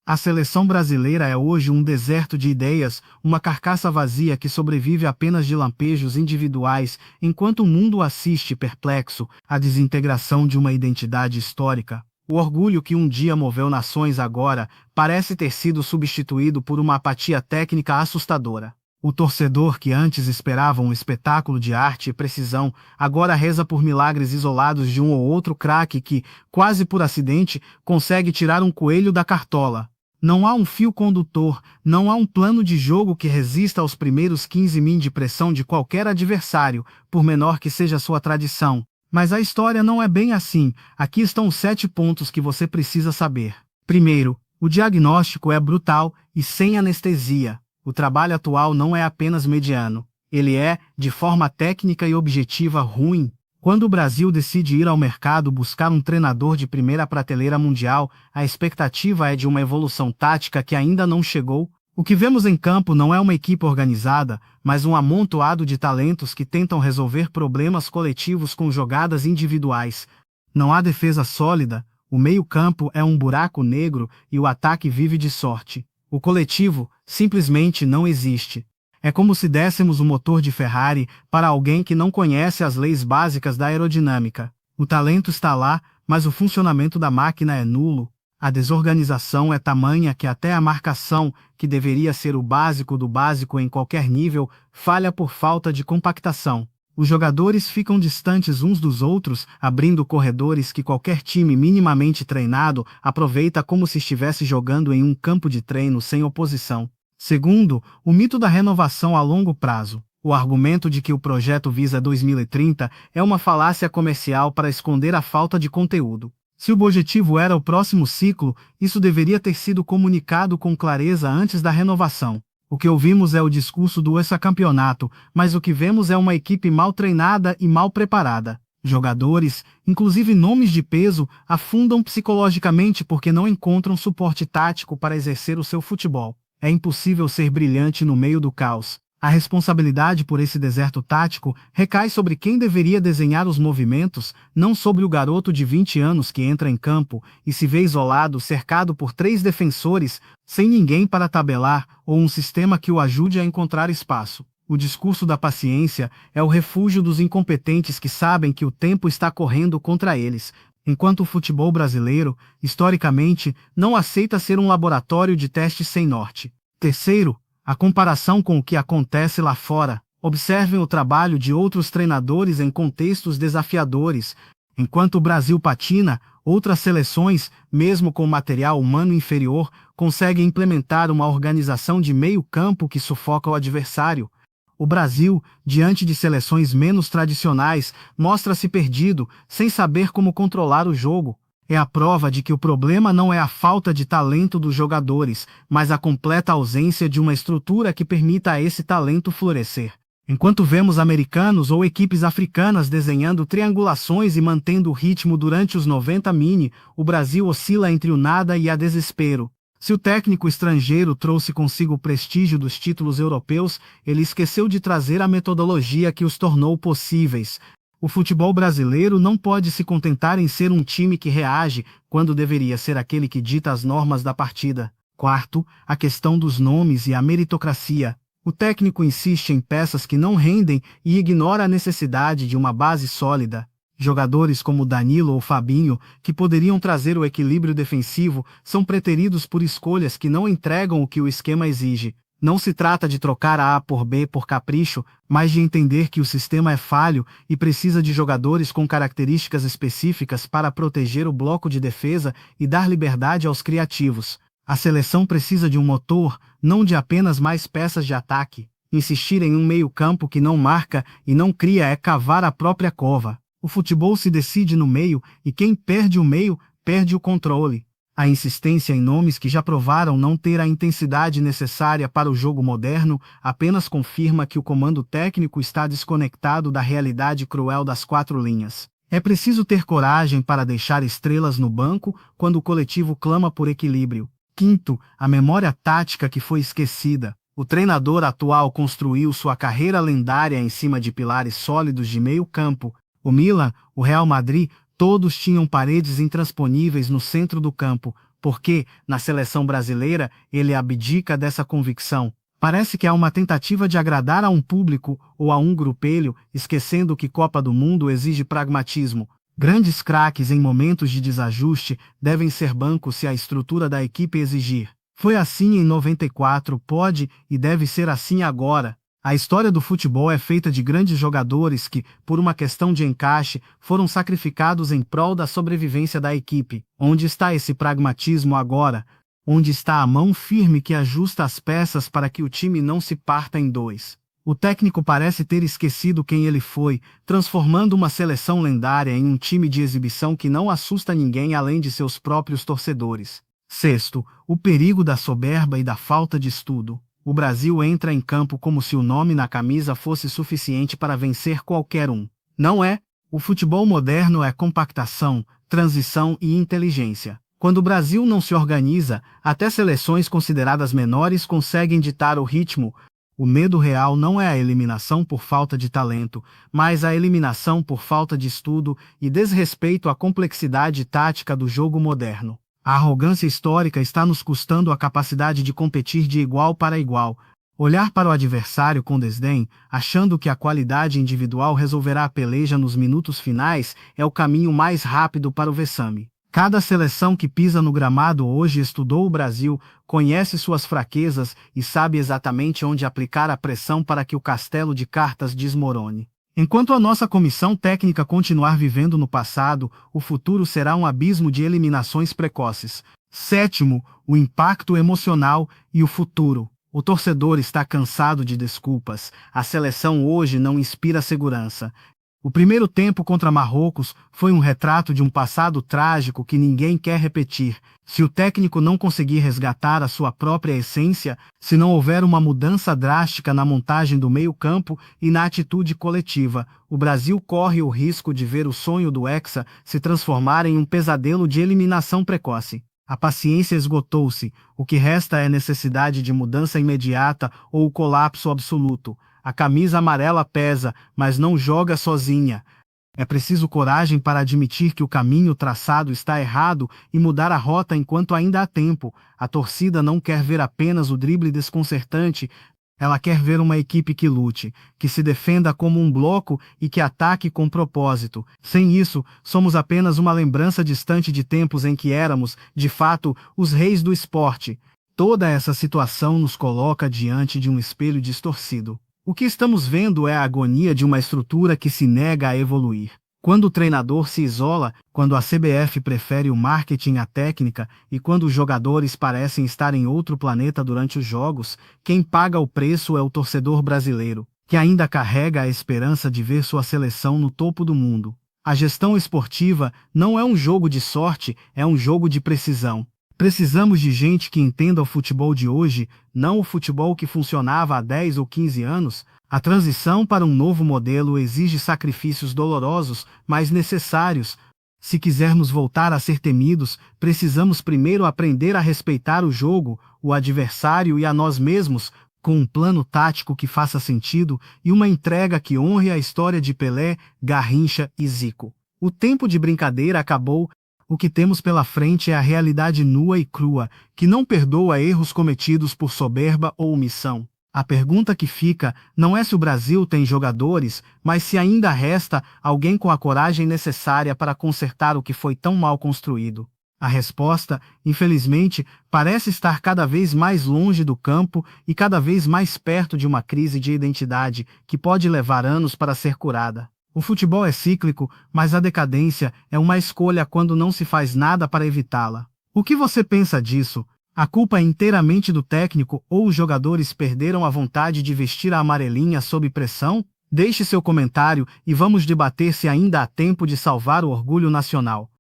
A seleção brasileira é hoje um deserto de ideias, uma carcaça vazia que sobrevive apenas de lampejos individuais, enquanto o mundo assiste perplexo à desintegração de uma identidade histórica. O orgulho que um dia moveu nações agora parece ter sido substituído por uma apatia técnica assustadora. O torcedor que antes esperava um espetáculo de arte e precisão, agora reza por milagres isolados de um ou outro craque que, quase por acidente, consegue tirar um coelho da cartola. Não há um fio condutor, não há um plano de jogo que resista aos primeiros 15 min de pressão de qualquer adversário, por menor que seja sua tradição. Mas a história não é bem assim. Aqui estão os 7 pontos que você precisa saber. Primeiro, o diagnóstico é brutal e sem anestesia. O trabalho atual não é apenas mediano. Ele é, de forma técnica e objetiva, ruim. Quando o Brasil decide ir ao mercado buscar um treinador de primeira prateleira mundial, a expectativa é de uma evolução tática que ainda não chegou. O que vemos em campo não é uma equipe organizada, mas um amontoado de talentos que tentam resolver problemas coletivos com jogadas individuais. Não há defesa sólida, o meio-campo é um buraco negro e o ataque vive de sorte. O coletivo simplesmente não existe. É como se dessemos o motor de Ferrari para alguém que não conhece as leis básicas da aerodinâmica. O talento está lá, mas o funcionamento da máquina é nulo. A desorganização é tamanha que até a marcação, que deveria ser o básico do básico em qualquer nível, falha por falta de compactação. Os jogadores ficam distantes uns dos outros, abrindo corredores que qualquer time minimamente treinado aproveita como se estivesse jogando em um campo de treino sem oposição. Segundo, o mito da renovação a longo prazo. O argumento de que o projeto visa 2030 é uma falácia comercial para esconder a falta de conteúdo. Se o objetivo era o próximo ciclo, isso deveria ter sido comunicado com clareza antes da renovação. O que ouvimos é o discurso do hexacampeonato, mas o que vemos é uma equipe mal treinada e mal preparada. Jogadores, inclusive nomes de peso, afundam psicologicamente porque não encontram suporte tático para exercer o seu futebol. É impossível ser brilhante no meio do caos. A responsabilidade por esse deserto tático recai sobre quem deveria desenhar os movimentos, não sobre o garoto de 20 anos que entra em campo e se vê isolado, cercado por 3 defensores, sem ninguém para tabelar ou um sistema que o ajude a encontrar espaço. O discurso da paciência é o refúgio dos incompetentes que sabem que o tempo está correndo contra eles, enquanto o futebol brasileiro, historicamente, não aceita ser um laboratório de testes sem norte. Terceiro, a comparação com o que acontece lá fora. Observem o trabalho de outros treinadores em contextos desafiadores. Enquanto o Brasil patina, outras seleções, mesmo com material humano inferior, conseguem implementar uma organização de meio-campo que sufoca o adversário. O Brasil, diante de seleções menos tradicionais, mostra-se perdido, sem saber como controlar o jogo. É a prova de que o problema não é a falta de talento dos jogadores, mas a completa ausência de uma estrutura que permita a esse talento florescer. Enquanto vemos americanos ou equipes africanas desenhando triangulações e mantendo o ritmo durante os 90 min, o Brasil oscila entre o nada e a desespero. Se o técnico estrangeiro trouxe consigo o prestígio dos títulos europeus, ele esqueceu de trazer a metodologia que os tornou possíveis. O futebol brasileiro não pode se contentar em ser um time que reage, quando deveria ser aquele que dita as normas da partida. Quarto, a questão dos nomes e a meritocracia. O técnico insiste em peças que não rendem e ignora a necessidade de uma base sólida. Jogadores como Danilo ou Fabinho, que poderiam trazer o equilíbrio defensivo, são preteridos por escolhas que não entregam o que o esquema exige. Não se trata de trocar a A por B por capricho, mas de entender que o sistema é falho e precisa de jogadores com características específicas para proteger o bloco de defesa e dar liberdade aos criativos. A seleção precisa de um motor, não de apenas mais peças de ataque. Insistir em um meio-campo que não marca e não cria é cavar a própria cova. O futebol se decide no meio e quem perde o meio, perde o controle. A insistência em nomes que já provaram não ter a intensidade necessária para o jogo moderno apenas confirma que o comando técnico está desconectado da realidade cruel das 4 linhas. É preciso ter coragem para deixar estrelas no banco quando o coletivo clama por equilíbrio. Quinto, a memória tática que foi esquecida. O treinador atual construiu sua carreira lendária em cima de pilares sólidos de meio campo. O Milan, o Real Madrid, todos tinham paredes intransponíveis no centro do campo, Porque, na seleção brasileira, ele abdica dessa convicção. Parece que há uma tentativa de agradar a um público ou a um grupelho, esquecendo que Copa do Mundo exige pragmatismo. Grandes craques em momentos de desajuste devem ser bancos se a estrutura da equipe exigir. Foi assim em 94, pode e deve ser assim agora. A história do futebol é feita de grandes jogadores que, por uma questão de encaixe, foram sacrificados em prol da sobrevivência da equipe. Onde está esse pragmatismo agora? Onde está a mão firme que ajusta as peças para que o time não se parta em dois? O técnico parece ter esquecido quem ele foi, transformando uma seleção lendária em um time de exibição que não assusta ninguém além de seus próprios torcedores. Sexto, o perigo da soberba e da falta de estudo. O Brasil entra em campo como se o nome na camisa fosse suficiente para vencer qualquer um. Não é. O futebol moderno é compactação, transição e inteligência. Quando o Brasil não se organiza, até seleções consideradas menores conseguem ditar o ritmo. O medo real não é a eliminação por falta de talento, mas a eliminação por falta de estudo e desrespeito à complexidade tática do jogo moderno. A arrogância histórica está nos custando a capacidade de competir de igual para igual. Olhar para o adversário com desdém, achando que a qualidade individual resolverá a peleja nos minutos finais, é o caminho mais rápido para o vexame. Cada seleção que pisa no gramado hoje estudou o Brasil, conhece suas fraquezas e sabe exatamente onde aplicar a pressão para que o castelo de cartas desmorone. Enquanto a nossa comissão técnica continuar vivendo no passado, o futuro será um abismo de eliminações precoces. Sétimo, o impacto emocional e o futuro. O torcedor está cansado de desculpas. A seleção hoje não inspira segurança. O primeiro tempo contra Marrocos foi um retrato de um passado trágico que ninguém quer repetir. Se o técnico não conseguir resgatar a sua própria essência, se não houver uma mudança drástica na montagem do meio-campo e na atitude coletiva, o Brasil corre o risco de ver o sonho do Hexa se transformar em um pesadelo de eliminação precoce. A paciência esgotou-se, o que resta é necessidade de mudança imediata ou o colapso absoluto. A camisa amarela pesa, mas não joga sozinha. É preciso coragem para admitir que o caminho traçado está errado e mudar a rota enquanto ainda há tempo. A torcida não quer ver apenas o drible desconcertante, ela quer ver uma equipe que lute, que se defenda como um bloco e que ataque com propósito. Sem isso, somos apenas uma lembrança distante de tempos em que éramos, de fato, os reis do esporte. Toda essa situação nos coloca diante de um espelho distorcido. O que estamos vendo é a agonia de uma estrutura que se nega a evoluir. Quando o treinador se isola, quando a CBF prefere o marketing à técnica e quando os jogadores parecem estar em outro planeta durante os jogos, quem paga o preço é o torcedor brasileiro, que ainda carrega a esperança de ver sua seleção no topo do mundo. A gestão esportiva não é um jogo de sorte, é um jogo de precisão. Precisamos de gente que entenda o futebol de hoje, não o futebol que funcionava há 10 ou 15 anos. A transição para um novo modelo exige sacrifícios dolorosos, mas necessários. Se quisermos voltar a ser temidos, precisamos primeiro aprender a respeitar o jogo, o adversário e a nós mesmos, com um plano tático que faça sentido e uma entrega que honre a história de Pelé, Garrincha e Zico. O tempo de brincadeira acabou. O que temos pela frente é a realidade nua e crua, que não perdoa erros cometidos por soberba ou omissão. A pergunta que fica não é se o Brasil tem jogadores, mas se ainda resta alguém com a coragem necessária para consertar o que foi tão mal construído. A resposta, infelizmente, parece estar cada vez mais longe do campo e cada vez mais perto de uma crise de identidade que pode levar anos para ser curada. O futebol é cíclico, mas a decadência é uma escolha quando não se faz nada para evitá-la. O que você pensa disso? A culpa é inteiramente do técnico ou os jogadores perderam a vontade de vestir a amarelinha sob pressão? Deixe seu comentário e vamos debater se ainda há tempo de salvar o orgulho nacional.